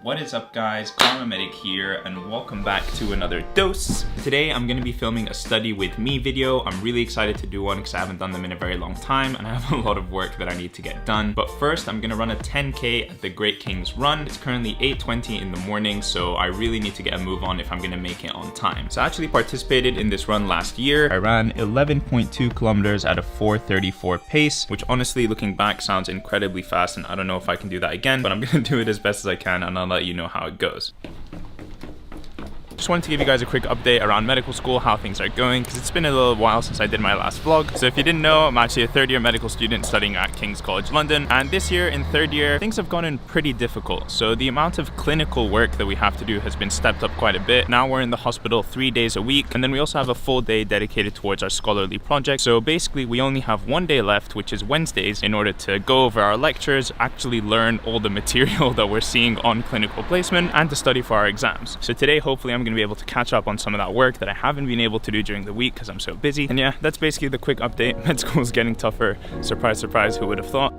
What is up guys, Karma Medic here and welcome back to another dose. Today I'm going to be filming a study with me video. I'm really excited to do one because I haven't done them in a very long time and I have a lot of work that I need to get done. But first I'm going to run a 10k at the Great Kings Run. It's currently 8:20 in the morning, so I really need to get a move on if I'm going to make it on time. So I actually participated in this run last year. I ran 11.2 kilometers at a 4:34 pace, which honestly looking back sounds incredibly fast and I don't know if I can do that again, but I'm going to do it as best as I can and I'll let you know how it goes. Just wanted to give you guys a quick update around medical school, how things are going, because it's been a little while since I did my last vlog. So if you didn't know, I'm actually a third year medical student studying at King's College London, and this year in third year things have gotten pretty difficult. So the amount of clinical work that we have to do has been stepped up quite a bit. Now we're in the hospital 3 days a week, and then we also have a full day dedicated towards our scholarly project. So basically we only have one day left, which is Wednesdays, in order to go over our lectures, actually learn all the material that we're seeing on clinical placement, and to study for our exams. So today hopefully I'm going to be able to catch up on some of that work that I haven't been able to do during the week because I'm so busy. And yeah, that's basically the quick update. Med school is getting tougher. Surprise, surprise, who would have thought?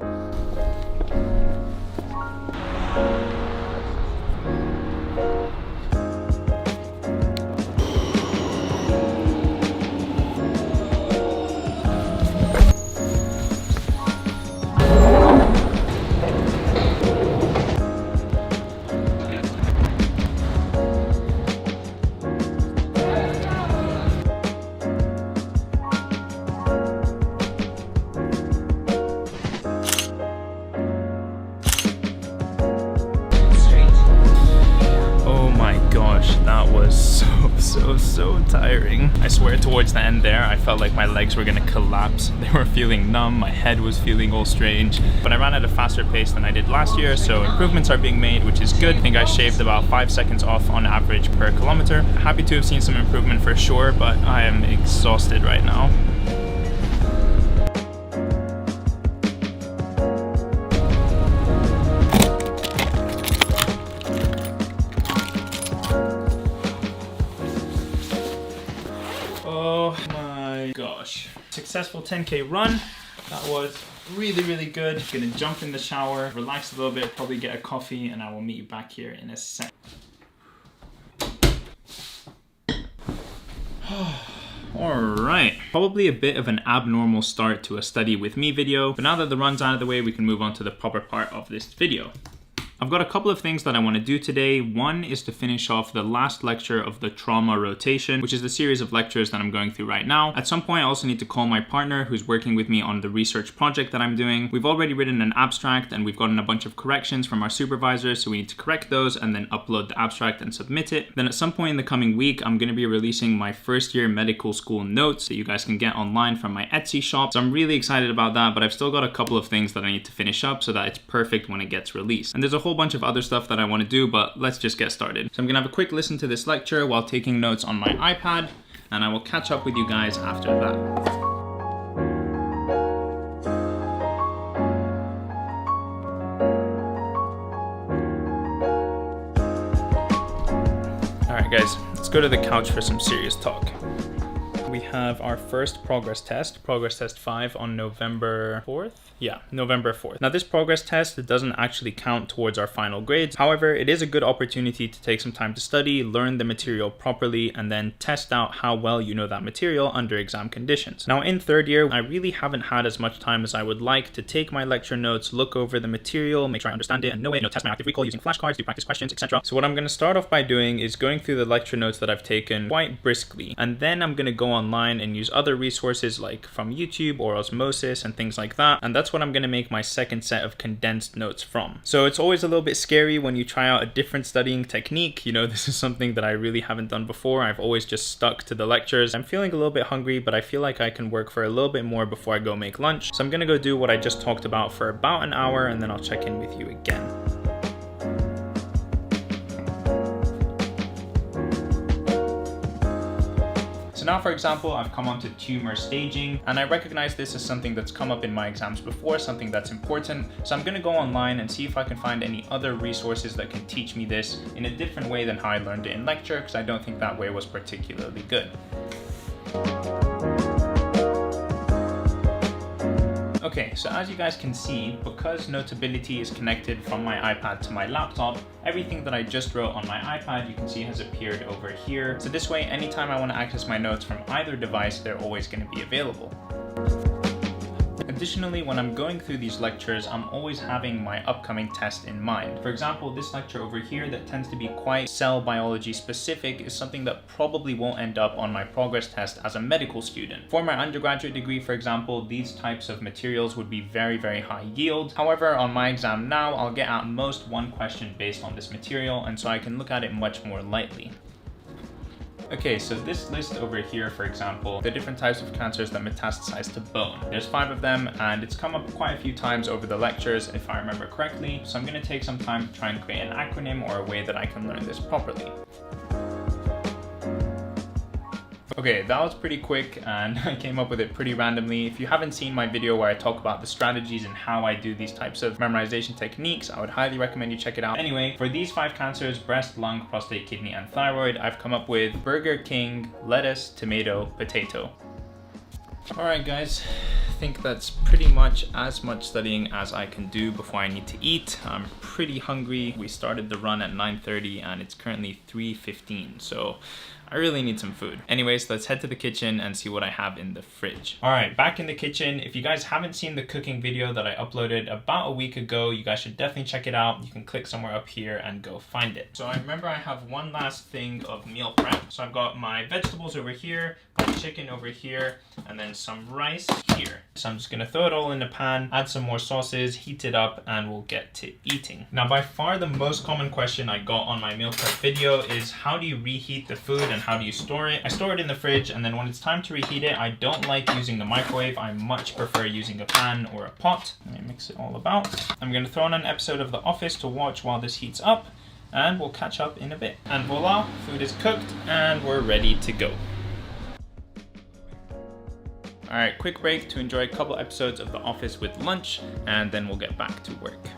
That was so tiring. I swear towards the end there, I felt like my legs were gonna collapse. They were feeling numb, my head was feeling all strange. But I ran at a faster pace than I did last year, so improvements are being made, which is good. I think I shaved about 5 seconds off on average per kilometer. Happy to have seen some improvement for sure, but I am exhausted right now. Oh my gosh. Successful 10k run. That was really good. Gonna jump in the shower, relax a little bit, probably get a coffee, and I will meet you back here in a sec. Alright, probably a bit of an abnormal start to a study with me video, but now that the run's out of the way, we can move on to the proper part of this video. I've got a couple of things that I want to do today. One is to finish off the last lecture of the trauma rotation, which is the series of lectures that I'm going through right now. At some point, I also need to call my partner who's working with me on the research project that I'm doing. We've already written an abstract and we've gotten a bunch of corrections from our supervisors, so we need to correct those and then upload the abstract and submit it. Then at some point in the coming week, I'm going to be releasing my first year medical school notes that you guys can get online from my Etsy shop. So I'm really excited about that, but I've still got a couple of things that I need to finish up so that it's perfect when it gets released. And there's a whole bunch of other stuff that I want to do, but let's just get started. So I'm gonna have a quick listen to this lecture while taking notes on my iPad, and I will catch up with you guys after that. Alright guys, let's go to the couch for some serious talk. We have our first progress test 5 on November 4th? Yeah, November 4th. Now this progress test, it doesn't actually count towards our final grades. However, it is a good opportunity to take some time to study, learn the material properly, and then test out how well you know that material under exam conditions. Now in third year, I really haven't had as much time as I would like to take my lecture notes, look over the material, make sure I understand it and know it, test my active recall using flashcards, do practice questions, etc. So what I'm going to start off by doing is going through the lecture notes that I've taken quite briskly, and then I'm going to go online and use other resources like from YouTube or Osmosis and things like that, and that's what I'm going to make my second set of condensed notes from. So it's always a little bit scary when you try out a different studying technique. You know, this is something that I really haven't done before. I've always just stuck to the lectures. I'm feeling a little bit hungry, but I feel like I can work for a little bit more before I go make lunch. So I'm going to go do what I just talked about for about an hour, and then I'll check in with you again. Now, for example, I've come onto tumor staging, and I recognize this as something that's come up in my exams before, something that's important. So I'm going to go online and see if I can find any other resources that can teach me this in a different way than how I learned it in lecture, because I don't think that way was particularly good. Okay, so as you guys can see, because Notability is connected from my iPad to my laptop, everything that I just wrote on my iPad, you can see has appeared over here. So this way, anytime I want to access my notes from either device, they're always going to be available. Additionally, when I'm going through these lectures, I'm always having my upcoming test in mind. For example, this lecture over here that tends to be quite cell biology specific is something that probably won't end up on my progress test as a medical student. For my undergraduate degree, for example, these types of materials would be very, very high yield. However, on my exam now, I'll get at most one question based on this material, and so I can look at it much more lightly. Okay, so this list over here, for example, the different types of cancers that metastasize to bone. There's 5 of them, and it's come up quite a few times over the lectures, if I remember correctly. So I'm going to take some time to try and create an acronym or a way that I can learn this properly. Okay, that was pretty quick and I came up with it pretty randomly. If you haven't seen my video where I talk about the strategies and how I do these types of memorization techniques, I would highly recommend you check it out. Anyway, for these 5 cancers, breast, lung, prostate, kidney, and thyroid, I've come up with Burger King, lettuce, tomato, potato. Alright guys, I think that's pretty much as much studying as I can do before I need to eat. I'm pretty hungry. We started the run at 9:30 and it's currently 3:15, so I really need some food. Anyways, let's head to the kitchen and see what I have in the fridge. All right, back in the kitchen. If you guys haven't seen the cooking video that I uploaded about a week ago, you guys should definitely check it out. You can click somewhere up here and go find it. So I remember I have one last thing of meal prep. So I've got my vegetables over here, my chicken over here, and then some rice here. So I'm just gonna throw it all in the pan, add some more sauces, heat it up, and we'll get to eating. Now, by far the most common question I got on my meal prep video is how do you reheat the food and how do you store it? I store it in the fridge, and then when it's time to reheat it, I don't like using the microwave. I much prefer using a pan or a pot. Let me mix it all about. I'm gonna throw on an episode of The Office to watch while this heats up, and we'll catch up in a bit. And voila, food is cooked and we're ready to go. All right, quick break to enjoy a couple episodes of The Office with lunch, and then we'll get back to work.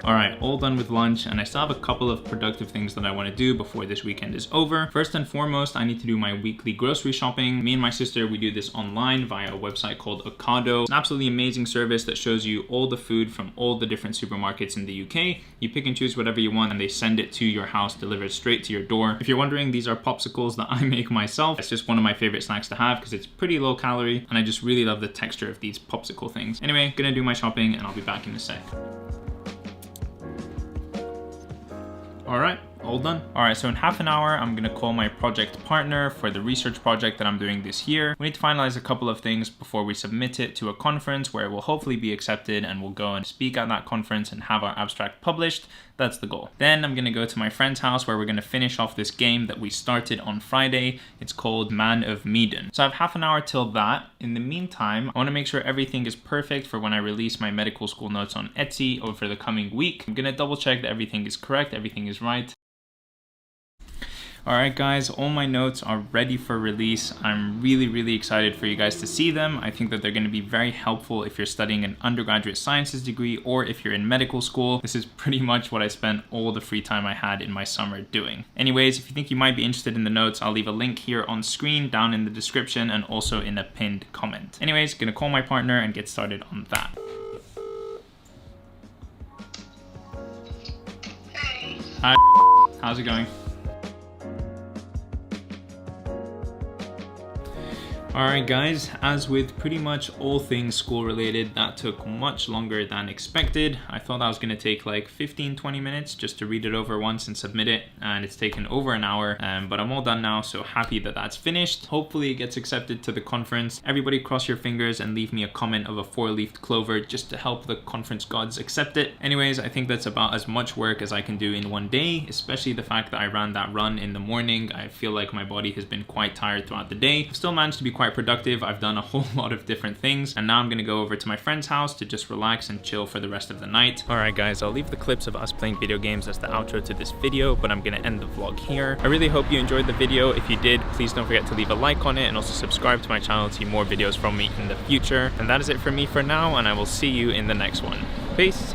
All right, all done with lunch, and I still have a couple of productive things that I want to do before this weekend is over. First and foremost, I need to do my weekly grocery shopping. Me and my sister, we do this online via a website called Ocado. It's an absolutely amazing service that shows you all the food from all the different supermarkets in the UK. You pick and choose whatever you want, and they send it to your house, delivered straight to your door. If you're wondering, these are popsicles that I make myself. It's just one of my favorite snacks to have because it's pretty low calorie, and I just really love the texture of these popsicle things. Anyway, gonna do my shopping, and I'll be back in a sec. All right, all done. All right, so in half an hour, I'm gonna call my project partner for the research project that I'm doing this year. We need to finalize a couple of things before we submit it to a conference where it will hopefully be accepted, and we'll go and speak at that conference and have our abstract published. That's the goal. Then I'm gonna go to my friend's house where we're gonna finish off this game that we started on Friday. It's called Man of Medan. So I have half an hour till that. In the meantime, I wanna make sure everything is perfect for when I release my medical school notes on Etsy over the coming week. I'm gonna double check that everything is correct, everything is right. All right, guys, all my notes are ready for release. I'm really excited for you guys to see them. I think that they're gonna be very helpful if you're studying an undergraduate sciences degree or if you're in medical school. This is pretty much what I spent all the free time I had in my summer doing. Anyways, if you think you might be interested in the notes, I'll leave a link here on screen, down in the description, and also in a pinned comment. Anyways, gonna call my partner and get started on that. Hey. Hi, how's it going? Alright guys, as with pretty much all things school related, that took much longer than expected. I thought that was going to take like 15-20 minutes just to read it over once and submit it, and it's taken over an hour, but I'm all done now, so happy that that's finished. Hopefully it gets accepted to the conference. Everybody cross your fingers and leave me a comment of a 4-leafed clover just to help the conference gods accept it. Anyways, I think that's about as much work as I can do in one day, especially the fact that I ran that run in the morning. I feel like my body has been quite tired throughout the day. I've still managed to be quite productive. I've done a whole lot of different things, and now I'm gonna go over to my friend's house to just relax and chill for the rest of the night. Alright guys, I'll leave the clips of us playing video games as the outro to this video, but I'm gonna end the vlog here. I really hope you enjoyed the video. If you did, please don't forget to leave a like on it and also subscribe to my channel to see more videos from me in the future. And that is it for me for now, and I will see you in the next one. Peace!